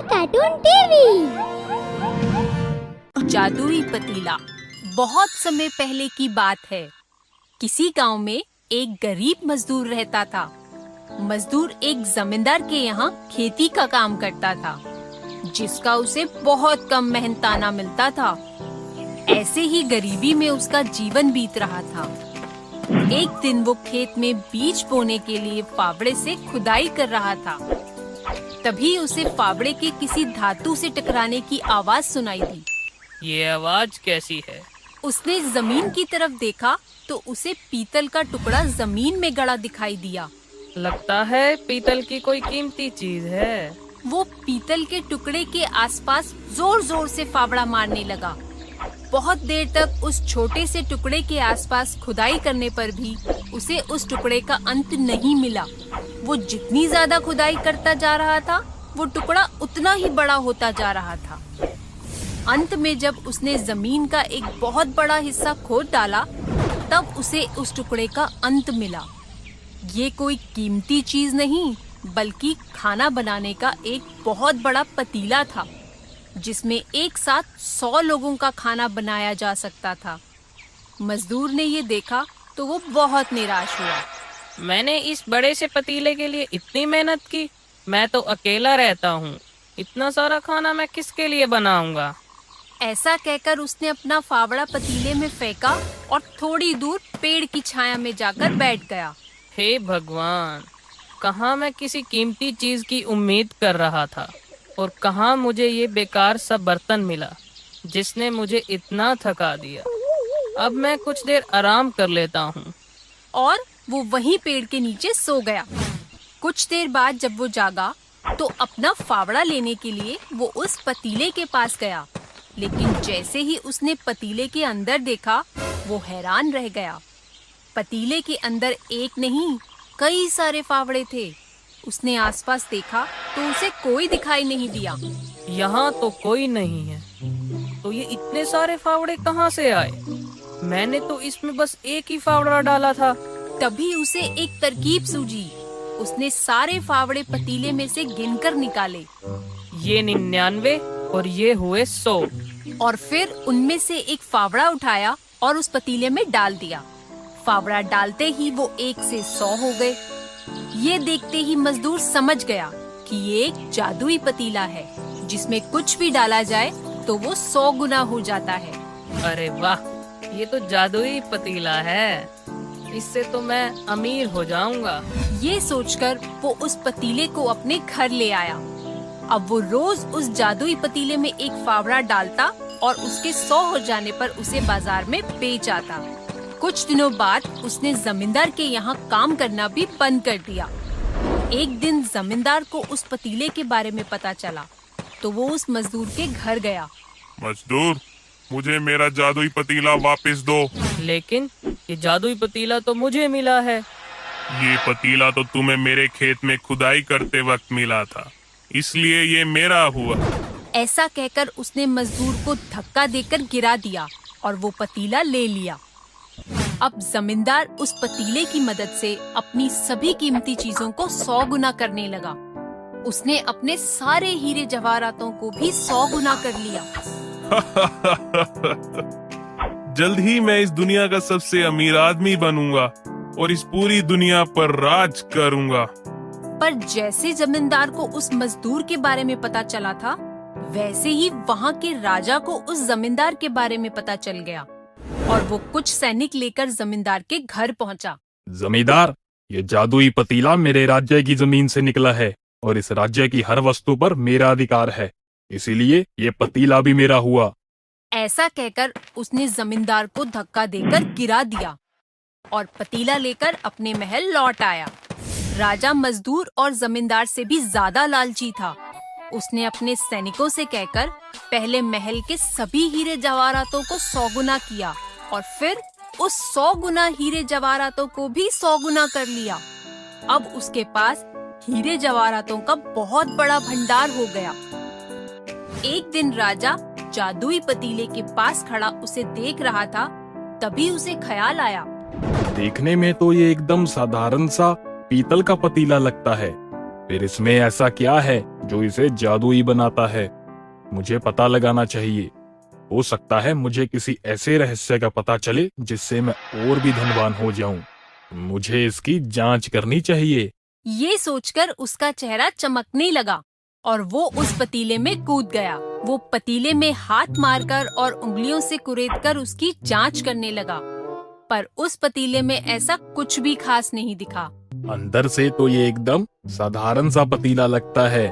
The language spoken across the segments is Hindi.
Cartoon TV. जादुई पतीला। बहुत समय पहले की बात है। किसी गांव में एक गरीब मजदूर रहता था। मजदूर एक जमींदार के यहाँ खेती का काम करता था, जिसका उसे बहुत कम मेहनताना मिलता था। ऐसे ही गरीबी में उसका जीवन बीत रहा था। एक दिन वो खेत में बीज बोने के लिए फावड़े से खुदाई कर रहा था। तभी उसे फावड़े के किसी धातु से टकराने की आवाज सुनाई दी। ये आवाज कैसी है? उसने जमीन की तरफ देखा तो उसे पीतल का टुकड़ा जमीन में गड़ा दिखाई दिया। लगता है पीतल की कोई कीमती चीज है। वो पीतल के टुकड़े के आसपास जोर जोर से फावड़ा मारने लगा। बहुत देर तक उस छोटे से टुकड़े के आसपास खुदाई करने पर भी उसे उस टुकड़े का अंत नहीं मिला। वो जितनी ज्यादा खुदाई करता जा रहा था, वो टुकड़ा उतना ही बड़ा होता जा रहा था। अंत में जब उसने जमीन का एक बहुत बड़ा हिस्सा खोद डाला, तब उसे उस टुकड़े का अंत मिला। ये कोई कीमती चीज नहीं, बल्कि खाना बनाने का एक बहुत बड़ा पतीला था, जिसमें एक साथ 100 लोगों का खाना बनाया जा सकता था। मजदूर ने ये देखा तो वो बहुत निराश हुआ। मैंने इस बड़े से पतीले के लिए इतनी मेहनत की। मैं तो अकेला रहता हूँ। इतना सारा खाना मैं किसके लिए बनाऊंगा? ऐसा कहकर उसने अपना फावड़ा पतीले में फेंका और थोड़ी दूर पेड़ की छाया में जाकर बैठ गया। हे भगवान, कहाँ मैं किसी कीमती चीज की उम्मीद कर रहा था और कहाँ मुझे ये बेकार सा बर्तन मिला, जिसने मुझे इतना थका दिया। अब मैं कुछ देर आराम कर लेता हूँ। और वो वहीं पेड़ के नीचे सो गया। कुछ देर बाद जब वो जागा तो अपना फावड़ा लेने के लिए वो उस पतीले के पास गया। लेकिन जैसे ही उसने पतीले के अंदर देखा, वो हैरान रह गया। पतीले के अंदर एक नहीं, कई सारे फावड़े थे। उसने आसपास देखा तो उसे कोई दिखाई नहीं दिया। यहाँ तो कोई नहीं है, तो ये इतने सारे फावड़े कहाँ से आए? मैंने तो इसमें बस एक ही फावड़ा डाला था। तभी उसे एक तरकीब सूझी। उसने सारे फावड़े पतीले में से गिनकर निकाले। ये 99 और ये हुए 100। और फिर उनमें से एक फावड़ा उठाया और उस पतीले में डाल दिया। फावड़ा डालते ही वो 1 से 100 हो गए। ये देखते ही मजदूर समझ गया कि ये एक जादुई पतीला है, जिसमें कुछ भी डाला जाए तो वो 100 गुना हो जाता है। अरे वाह, ये तो जादुई पतीला है। इससे तो मैं अमीर हो जाऊंगा। ये सोचकर वो उस पतीले को अपने घर ले आया। अब वो रोज उस जादुई पतीले में एक फावड़ा डालता और उसके 100 हो जाने पर उसे बाजार में बेच आता। कुछ दिनों बाद उसने जमींदार के यहाँ काम करना भी बंद कर दिया। एक दिन जमींदार को उस पतीले के बारे में पता चला, तो वो उस मजदूर के घर गया। मजदूर, मुझे मेरा जादुई पतीला वापस दो। लेकिन ये जादुई पतीला तो मुझे मिला है। ये पतीला तो तुम्हें मेरे खेत में खुदाई करते वक्त मिला था, इसलिए ये मेरा हुआ। ऐसा कहकर उसने मजदूर को धक्का देकर गिरा दिया और वो पतीला ले लिया। अब जमींदार उस पतीले की मदद से अपनी सभी कीमती चीजों को 100 गुना करने लगा। उसने अपने सारे हीरे जवाहरातों को भी 100 गुना कर लिया। जल्द ही मैं इस दुनिया का सबसे अमीर आदमी बनूंगा और इस पूरी दुनिया पर राज करूंगा। पर जैसे जमींदार को उस मजदूर के बारे में पता चला था, वैसे ही वहाँ के राजा को उस जमींदार के बारे में पता चल गया और वो कुछ सैनिक लेकर जमींदार के घर पहुँचा। जमींदार, ये जादुई पतीला मेरे राज्य की जमीन से निकला है और इस राज्य की हर वस्तु पर मेरा अधिकार है, इसीलिए ये पतीला भी मेरा हुआ। ऐसा कहकर उसने जमींदार को धक्का देकर गिरा दिया और पतीला लेकर अपने महल लौट आया। राजा मजदूर और जमींदार से भी ज्यादा लालची था। उसने अपने सैनिकों से कहकर पहले महल के सभी हीरे जवाहरातों को 100 गुना किया और फिर उस 100 गुना हीरे जवाहरातों को भी 100 गुना कर लिया। अब उसके पास हीरे जवाहरातों का बहुत बड़ा भंडार हो गया। एक दिन राजा जादुई पतीले के पास खड़ा उसे देख रहा था। तभी उसे ख्याल आया, देखने में तो ये एकदम साधारण सा पीतल का पतीला लगता है, फिर इसमें ऐसा क्या है जो इसे जादुई बनाता है? मुझे पता लगाना चाहिए। हो सकता है मुझे किसी ऐसे रहस्य का पता चले जिससे मैं और भी धनवान हो जाऊं। मुझे इसकी जांच करनी चाहिए। ये सोचकर उसका चेहरा चमकने लगा और वो उस पतीले में कूद गया। वो पतीले में हाथ मारकर और उंगलियों से कुरेदकर उसकी जांच करने लगा, पर उस पतीले में ऐसा कुछ भी खास नहीं दिखा। अंदर से तो ये एकदम साधारण सा पतीला लगता है।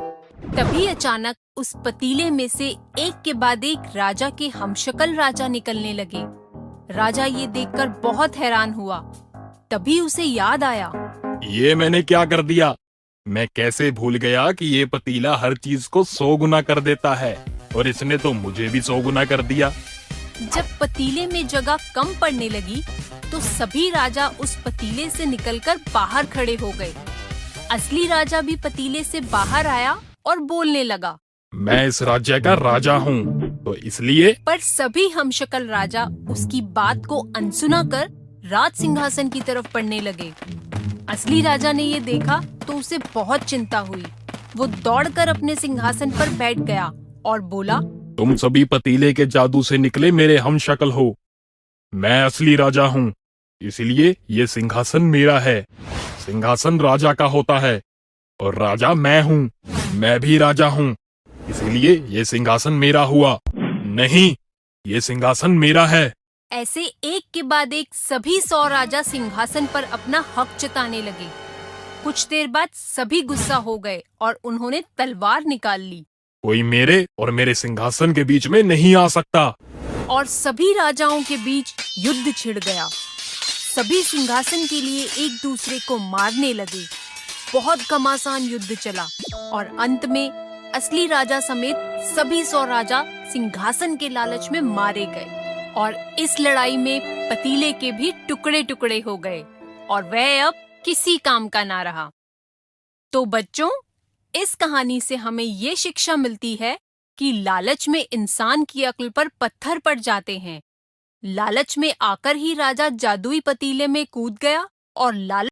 तभी अचानक उस पतीले में से एक के बाद एक राजा के हमशक्ल राजा निकलने लगे। राजा ये देखकर बहुत हैरान हुआ। तभी उसे याद आया, ये मैंने क्या कर दिया? मैं कैसे भूल गया कि ये पतीला हर चीज को 100 गुना कर देता है, और इसने तो मुझे भी 100 गुना कर दिया। जब पतीले में जगह कम पड़ने लगी तो सभी राजा उस पतीले से निकलकर बाहर खड़े हो गए। असली राजा भी पतीले से बाहर आया और बोलने लगा, मैं इस राज्य का राजा हूँ, तो इसलिए। पर सभी हमशक्ल राजा उसकी बात को अनसुना कर राज सिंहासन की तरफ बढ़ने लगे। असली राजा ने ये देखा तो उसे बहुत चिंता हुई। वो दौड़कर अपने सिंहासन पर बैठ गया और बोला, तुम सभी पतीले के जादू से निकले मेरे हमशक्ल हो। मैं असली राजा हूँ, इसलिए ये सिंहासन मेरा है। सिंहासन राजा का होता है और राजा मैं हूँ। मैं भी राजा हूँ, इसलिए ये सिंहासन मेरा हुआ। नहीं, ये सिंहासन मेरा है। ऐसे एक के बाद एक सभी 100 राजा सिंहासन पर अपना हक जताने लगे। कुछ देर बाद सभी गुस्सा हो गए और उन्होंने तलवार निकाल ली। कोई मेरे और मेरे सिंहासन के बीच में नहीं आ सकता। और सभी राजाओं के बीच युद्ध छिड़ गया। सभी सिंहासन के लिए एक दूसरे को मारने लगे। बहुत घमासान युद्ध चला और अंत में असली राजा समेत सभी 100 राजा सिंहासन के लालच में मारे गए। और इस लड़ाई में पतीले के भी टुकड़े टुकड़े हो गए और वह अब किसी काम का ना रहा। तो बच्चों, इस कहानी से हमें ये शिक्षा मिलती है कि लालच में इंसान की अक्ल पर पत्थर पड़ जाते हैं। लालच में आकर ही राजा जादुई पतीले में कूद गया और लालच